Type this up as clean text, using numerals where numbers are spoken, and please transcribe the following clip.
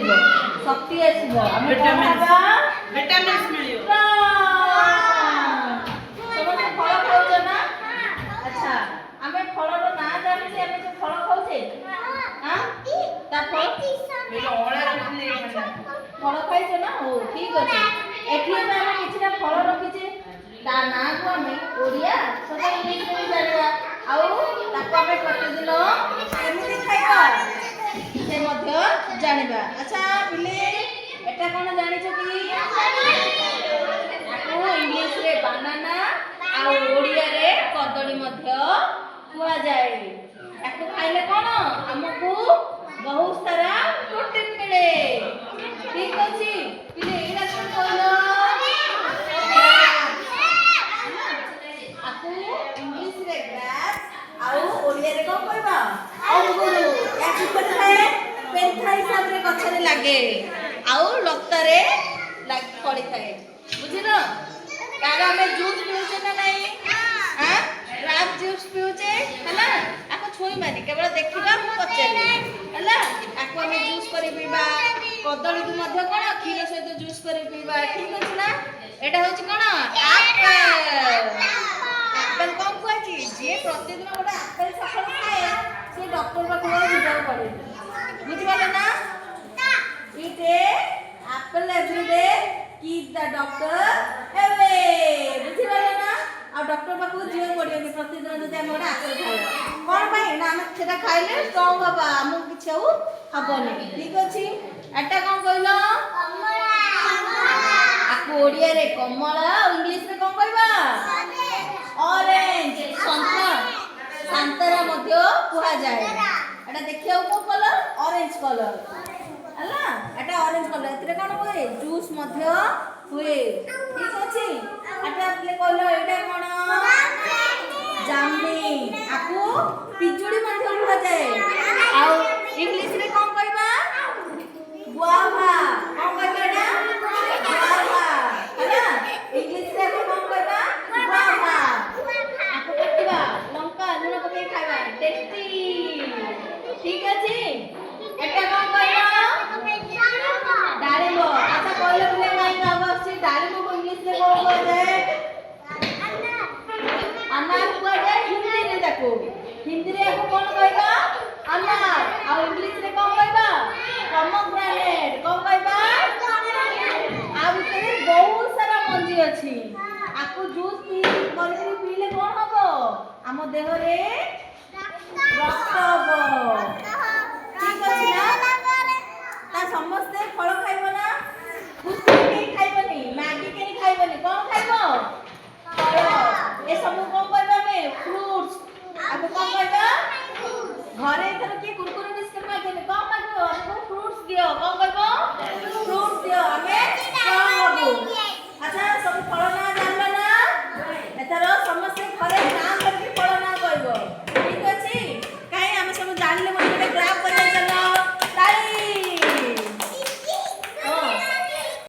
मिलिबो शक्ति आसीबो आमे खाबा विटामिन्स मिलियो समझ फल खाउछ ना अच्छा आमे फलर ना जानि आमे जे फल खाउछे हां ता फल खाइछ ना ओ ठीक अछि एठी आमे किछटा फल रखिछे ता ना को आमे ओडिया सदा इंग्लिश में जानिबा आउ ताको आमे प्रतिदिन केमिति खाइबा से मध्य जानिबा अच्छा पिले एटा कोन जानिछ कि आको इंग्लिश रे बनाना आ ओडिया रे कदली मध्य हुआ जाए आको खाइले कोन हमकु बहुत सारा प्रोटीन मिले ठीक अछि पिले एटा कोन कहलो आको इंग्लिश रे ग्रास आ ओडिया रे कोन कहबा अंगुरु या किपर थाए पेंथा हिसाब रे गछरे लागे आउ लतारे लाग पड़ी थाए बुझिलो तार हमें जूस पिउचे ना नहीं हां ग्रास जूस पिउचे हला आको छोई मानी केवल देखिबा पचेले हला आको हमें जूस करी पीबा कदली को मध्य कोन खीर सहित जूस करी पीबा ठीक अछि ना एटा होछि कोन एप्पल एप्पल कोन कहछि जे प्रतिदिन गोटे एप्पल सफल खाए से डॉक्टर पाखो जिबा पड़े बुझिबाले ना eat a apple every day keep the doctor away बुझिबाले ना आ डॉक्टर पाखो जिबा पड़ियो प्रतिदिन जदि हम गोटे एप्पल खाइबा कोन भाई ना हम सेटा खाइले स्ट्रांग हबा हम किछ हबनी ठीक अछि एटा कोन कहलो आको ओडिया रे कमला इंग्लिश रे कोन कहबा ऑरेंज संतरा मध्य कुहा जाए एटा देखियो को कलर ऑरेंज कलर हला एटा ऑरेंज कलर एतरे कोन होए जूस मध्य हुए ठीक अछि एटा आपले कहलो एटा कोन जामनी आको पिजुड़ी मध्य कुहा जाए आ इंग्लिश रे कोन कहबा गुआवा कोन कहबा एटा गुआवा हला इंग्लिश रे कोन कहबा गुआवा आको कटिबा लंका लूण पके खाइबा टेस्टी ठीक अछि एटा कोन कहबा डालिम अच्छा कहले बोले काई बाबा से डालिम को इंग्लिश रे कोन कह जाए अनार कह जाए हिंदी रे देखो हिंदी रे को कोन कहबा अनार आ इंग्लिश रे कोन कहबा पोमग्रेनेट कोन कहबा आ भितरे बहुत सारा मंजी अछि आको जूस पी करके पीले कोन हबो हम देह रे रक्त हबो